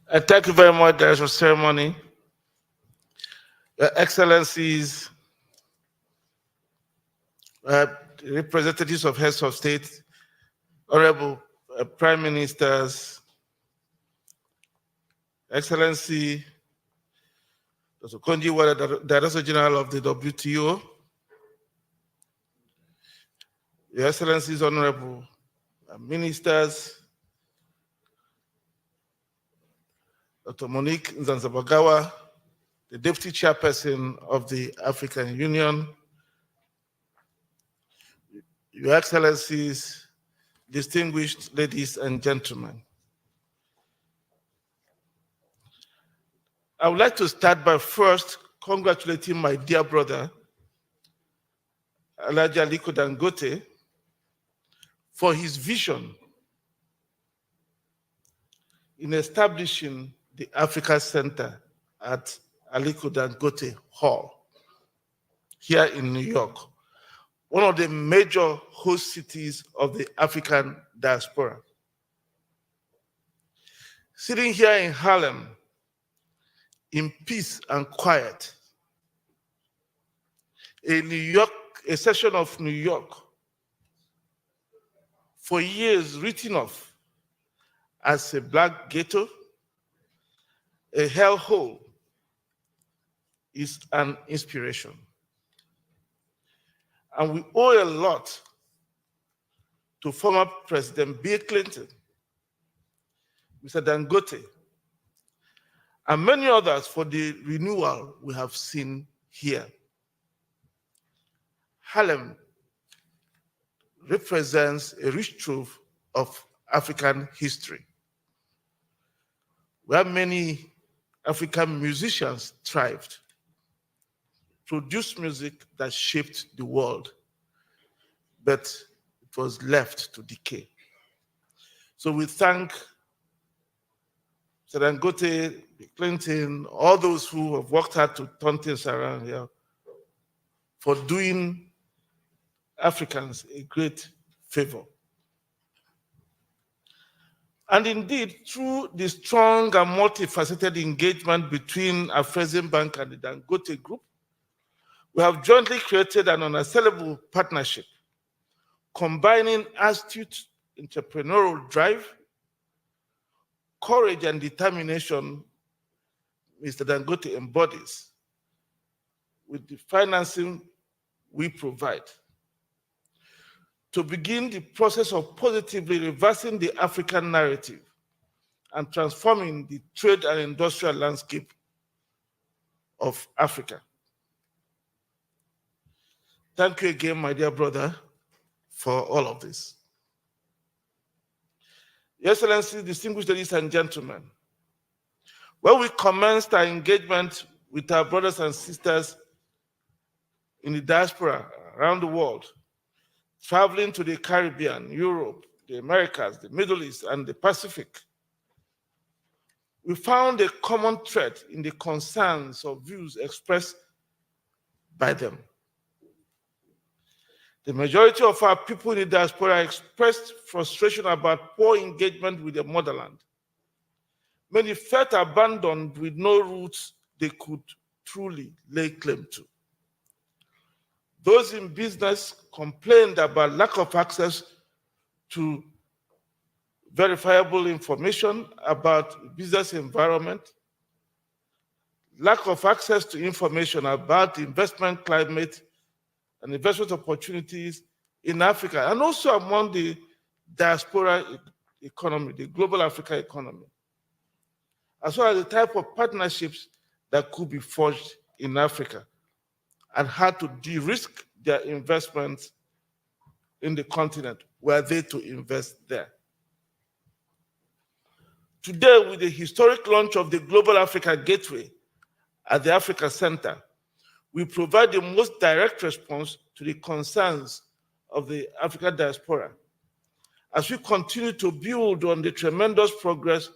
Thank you very much, Director of Ceremony, Your Excellencies, representatives of heads of state, honorable prime ministers, Excellency Dr. Konji Wada, Director General of the WTO, Your Excellencies, honorable ministers, Dr. Monique Nzanzabagawa, the Deputy Chairperson of the African Union, Your Excellencies, distinguished ladies and gentlemen. I would like to start by first congratulating my dear brother, Alhaji Aliko Dangote, for his vision in establishing the Africa Center at Aliko Dangote Hall here in New York, one of the major host cities of the African diaspora. Sitting here in Harlem, in peace and quiet, a section of New York, for years written off as a black ghetto, a hellhole, is an inspiration. And we owe a lot to former President Bill Clinton, Mr. Dangote, and many others for the renewal we have seen here. Harlem represents a rich trove of African history, where many African musicians thrived, produced music that shaped the world, but it was left to decay. So we thank Mr. Dangote, Clinton, all those who have worked hard to turn things around here for doing Africans a great favor. And indeed, through the strong and multifaceted engagement between Afreximbank and the Dangote Group, we have jointly created an unassailable partnership, combining astute entrepreneurial drive, courage and determination Mr. Dangote embodies with the financing we provide to begin the process of positively reversing the African narrative and transforming the trade and industrial landscape of Africa. Thank you again, my dear brother, for all of this. Your Excellency, distinguished ladies and gentlemen, when we commenced our engagement with our brothers and sisters in the diaspora around the world, traveling to the Caribbean, Europe, the Americas, the Middle East, and the Pacific, we found a common thread in the concerns or views expressed by them. The majority of our people in the diaspora expressed frustration about poor engagement with the motherland. Many felt abandoned with no roots they could truly lay claim to. Those in business complained about lack of access to verifiable information about business environment, lack of access to information about the investment climate and investment opportunities in Africa, and also among the diaspora economy, the global Africa economy, as well as the type of partnerships that could be forged in Africa, and how to de-risk their investments in the continent were they to invest there. Today, with the historic launch of the Global Africa Gateway at the Africa Center, we provide the most direct response to the concerns of the African diaspora as we continue to build on the tremendous progress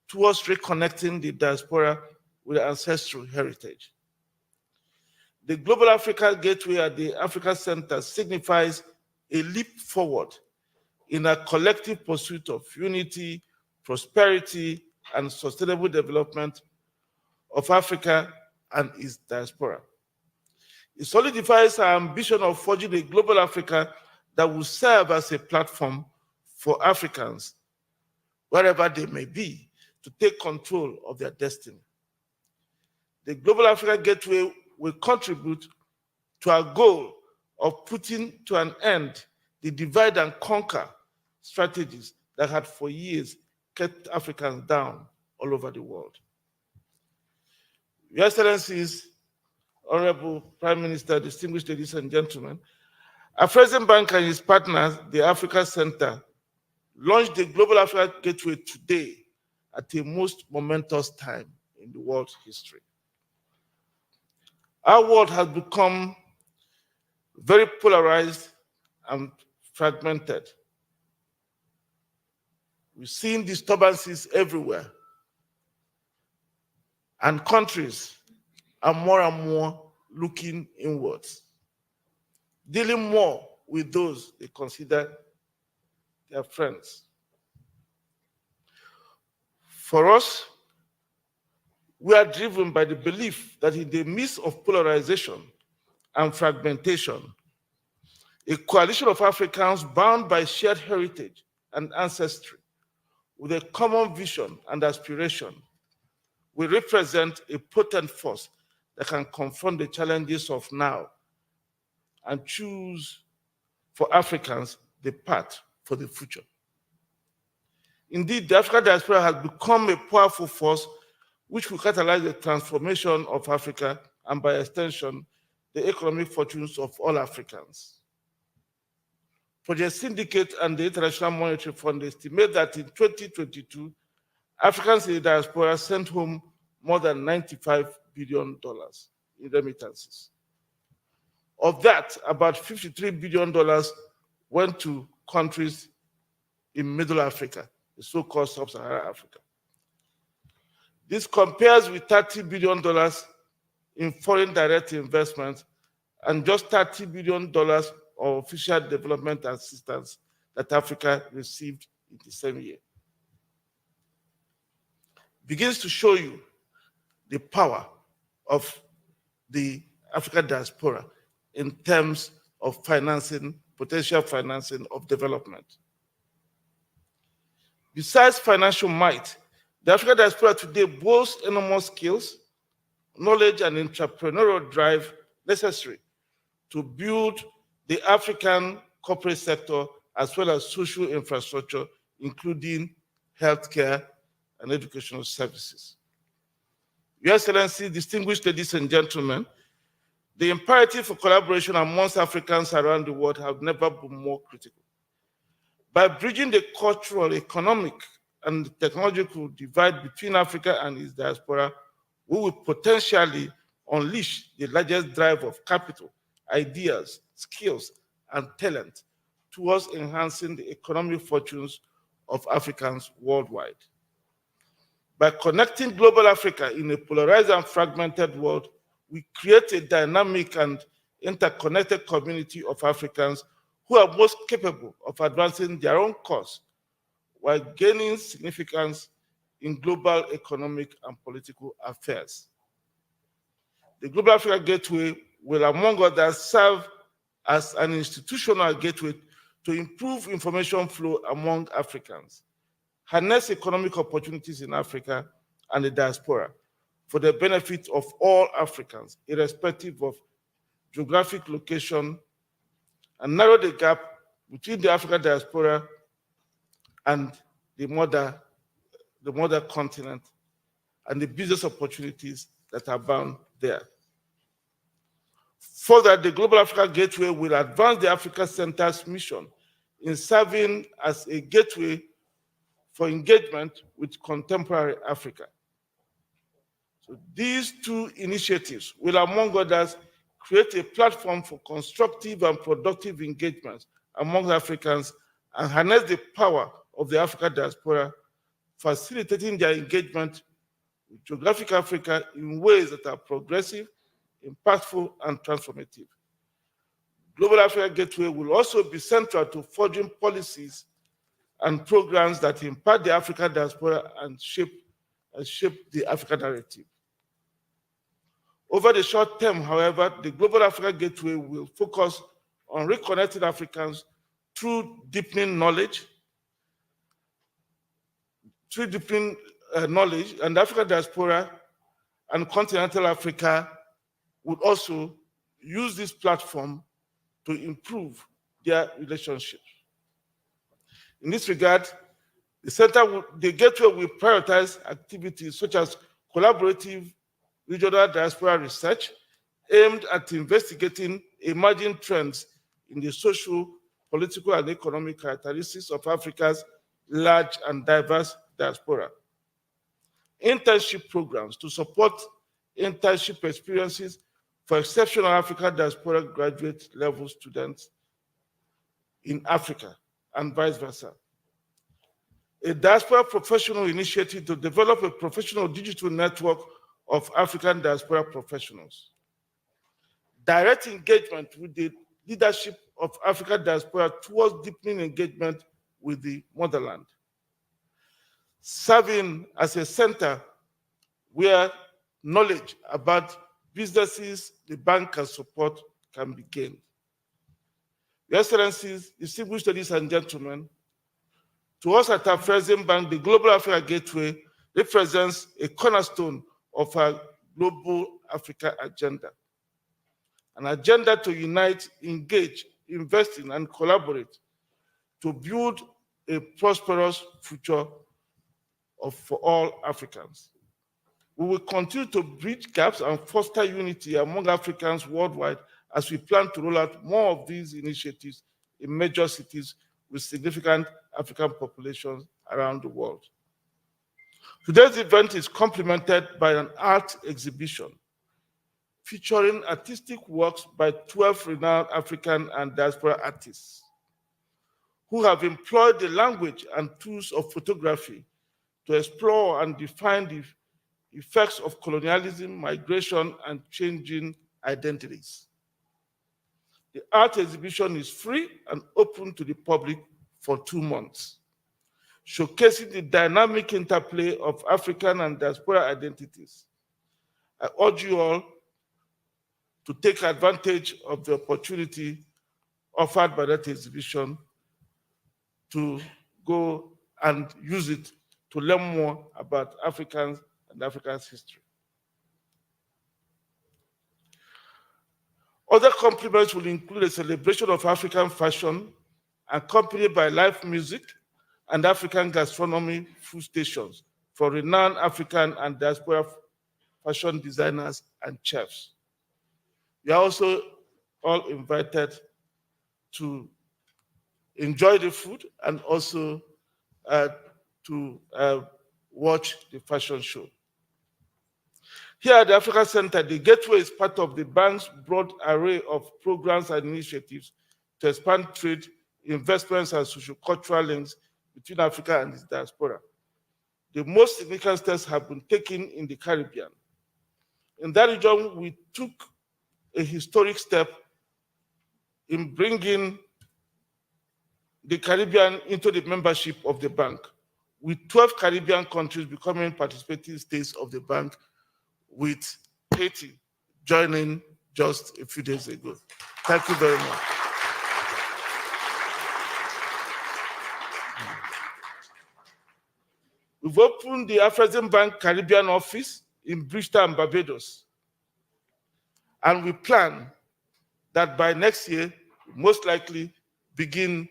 towards reconnecting the diaspora with ancestral heritage. The Global Africa Gateway at the Africa Center signifies a leap forward in a collective pursuit of unity, prosperity, and sustainable development of Africa and its diaspora. It solidifies our ambition of forging a global Africa that will serve as a platform for Africans, wherever they may be, to take control of their destiny. The Global Africa Gateway will contribute to our goal of putting to an end the divide and conquer strategies that had for years kept Africans down all over the world. Your Excellencies, Honorable Prime Minister, distinguished ladies and gentlemen, Afreximbank and his partners, the Africa Center, launched the Global Africa Gateway today at a most momentous time in the world's history. Our world has become very polarized and fragmented. We've seen disturbances everywhere, and countries are more and more looking inwards, dealing more with those they consider their friends. For us, we are driven by the belief that in the midst of polarization and fragmentation, a coalition of Africans bound by shared heritage and ancestry with a common vision and aspiration will represent a potent force that can confront the challenges of now and choose for Africans the path for the future. Indeed, the African diaspora has become a powerful force which will catalyze the transformation of Africa and, by extension, the economic fortunes of all Africans. Project Syndicate and the International Monetary Fund estimate that in 2022, Africans in the diaspora sent home more than $95 billion in remittances. Of that, about $53 billion went to countries in Middle Africa, the so-called Sub-Saharan Africa. This compares with $30 billion in foreign direct investments and just $30 billion of official development assistance that Africa received in the same year. Begins to show you the power of the African diaspora in terms of financing, potential financing of development. Besides financial might, the African diaspora today boasts enormous skills, knowledge, and entrepreneurial drive necessary to build the African corporate sector as well as social infrastructure, including healthcare and educational services. Your Excellency, distinguished ladies and gentlemen, the imperative for collaboration amongst Africans around the world have never been more critical. By bridging the cultural, economic, and technological divide between Africa and its diaspora, we will potentially unleash the largest drive of capital, ideas, skills, and talent towards enhancing the economic fortunes of Africans worldwide. By connecting global Africa in a polarized and fragmented world, we create a dynamic and interconnected community of Africans who are most capable of advancing their own cause while gaining significance in global economic and political affairs. The Global Africa Gateway will, among others, serve as an institutional gateway to improve information flow among Africans, harness economic opportunities in Africa and the diaspora for the benefit of all Africans, irrespective of geographic location, and narrow the gap between the African diaspora and the mother continent and the business opportunities that are bound there. Further, the Global Africa Gateway will advance the Africa Center's mission in serving as a gateway for engagement with contemporary Africa. So these two initiatives will, among others, create a platform for constructive and productive engagements among Africans and harness the power of the African diaspora, facilitating their engagement with geographic Africa in ways that are progressive, impactful, and transformative. Global Africa Gateway will also be central to forging policies and programs that impact the African diaspora and shape and shape the Africa narrative. Over the short term, however, the Global Africa Gateway will focus on reconnecting Africans through deepening knowledge, and the African diaspora and continental Africa would also use this platform to improve their relationships. In this regard, the Gateway will prioritize activities such as collaborative regional diaspora research aimed at investigating emerging trends in the social, political, and economic characteristics of Africa's large and diverse diaspora. Internship programs to support internship experiences for exceptional African diaspora graduate level students in Africa and vice versa. A diaspora professional initiative to develop a professional digital network of African diaspora professionals. Direct engagement with the leadership of African diaspora towards deepening engagement with the motherland. Serving as a center where knowledge about businesses the bank can support can be gained. Your Excellencies, distinguished ladies and gentlemen, to us at Afrexim Bank, the Global Africa Gateway represents a cornerstone of our Global Africa agenda, an agenda to unite, engage, invest in, and collaborate to build a prosperous future for all Africans. We will continue to bridge gaps and foster unity among Africans worldwide as we plan to roll out more of these initiatives in major cities with significant African populations around the world. Today's event is complemented by an art exhibition featuring artistic works by 12 renowned African and diaspora artists who have employed the language and tools of photography to explore and define the effects of colonialism, migration, and changing identities. The art exhibition is free and open to the public for 2 months, showcasing the dynamic interplay of African and diaspora identities. I urge you all to take advantage of the opportunity offered by that exhibition to go and use it to learn more about Africans and Africa's history. Other compliments will include a celebration of African fashion, accompanied by live music and African gastronomy food stations for renowned African and diaspora fashion designers and chefs. You are also all invited to enjoy the food and also to watch the fashion show. Here at the Africa Center, the Gateway is part of the bank's broad array of programs and initiatives to expand trade, investments, and socio-cultural links between Africa and its diaspora. The most significant steps have been taken in the Caribbean. In that region, we took a historic step in bringing the Caribbean into the membership of the bank, with 12 Caribbean countries becoming participating states of the bank, with Haiti joining just a few days ago. Thank you very much. We've opened the Afrexim Bank Caribbean office in Bristol and Barbados. And we plan that by next year, we most likely begin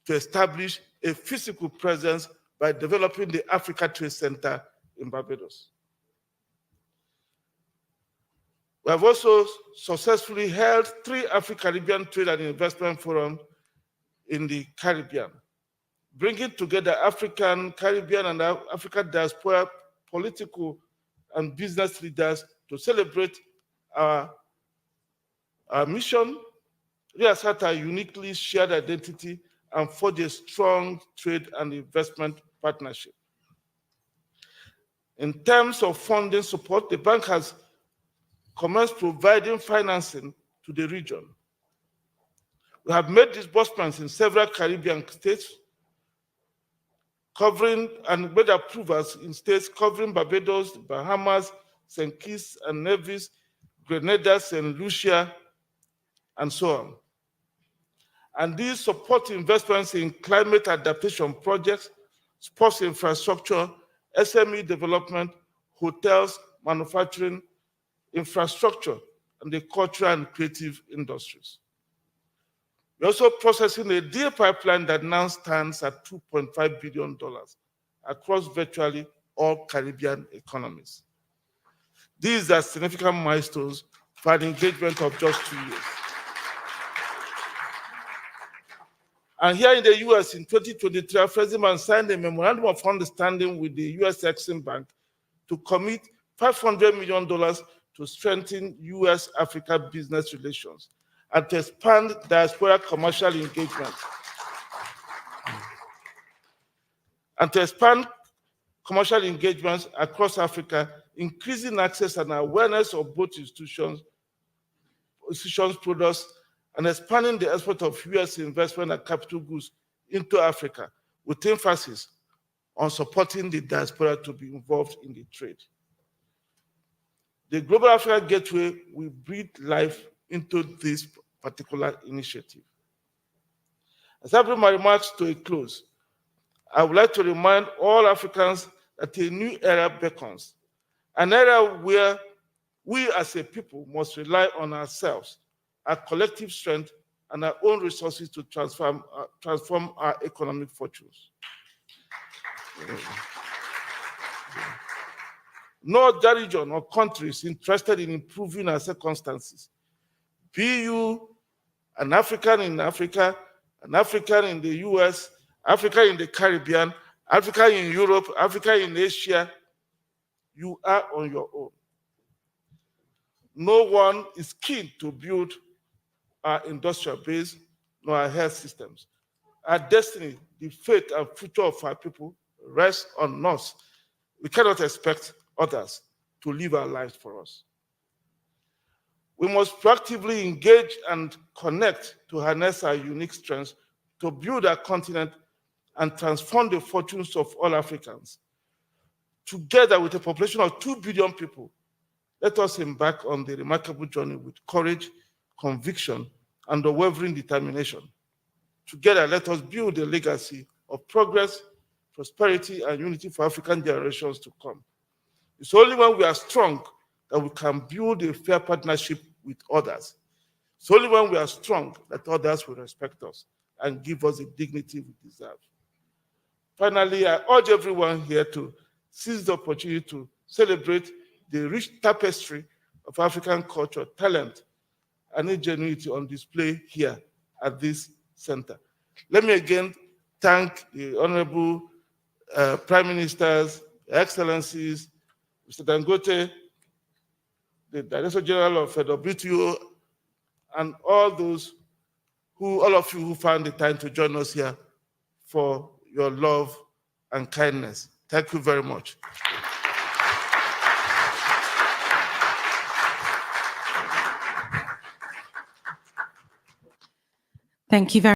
to establish a physical presence by developing the Africa Trade Center in Barbados. We have also successfully held 3 Afro-Caribbean Trade and Investment Forums in the Caribbean, bringing together African, Caribbean, and African diaspora political and business leaders to celebrate our mission, reassert our uniquely shared identity, and forge a strong trade and investment partnership. In terms of funding support, the bank has commenced providing financing to the region. We have made disbursements in several Caribbean states covering and made approvals in states covering Barbados, Bahamas, St. Kitts and Nevis, Grenada, St. Lucia, and so on. And these support investments in climate adaptation projects, sports infrastructure, SME development, hotels, manufacturing, infrastructure, and the cultural and creative industries. We're also processing a deal pipeline that now stands at $2.5 billion across virtually all Caribbean economies. These are significant milestones for an engagement of just 2 years. And here in the US in 2023, our president signed a memorandum of understanding with the US Exim Bank to commit $500 million to strengthen US-Africa business relations and to expand diaspora commercial engagement. And to expand commercial engagements across Africa, increasing access and awareness of both institutions, products, and expanding the export of US investment and capital goods into Africa, with emphasis on supporting the diaspora to be involved in the trade. The Global Africa Gateway will breathe life into this particular initiative. As I bring my remarks to a close, I would like to remind all Africans that a new era beckons, an era where we as a people must rely on ourselves, our collective strength, and our own resources to transform our economic fortunes. No other region or country is interested in improving our circumstances. Be you an African in Africa, an African in the US, Africa in the Caribbean, Africa in Europe, Africa in Asia, you are on your own. No one is keen to build our industrial base nor our health systems. Our destiny, the fate and future of our people rests on us. We cannot expect others to live our lives for us. We must proactively engage and connect to harness our unique strengths to build our continent and transform the fortunes of all Africans. Together with a population of 2 billion people, let us embark on the remarkable journey with courage, conviction, and unwavering determination. Together, let us build a legacy of progress, prosperity, and unity for African generations to come. It's only when we are strong that we can build a fair partnership with others. It's only when we are strong that others will respect us and give us the dignity we deserve. Finally, I urge everyone here to seize the opportunity to celebrate the rich tapestry of African culture, talent, and ingenuity on display here at this center. Let me again thank the Honorable Prime Ministers, Excellencies, Mr. Dangote, the Director General of the WTO, and all of you who found the time to join us here for your love and kindness. Thank you very much. Thank you very much.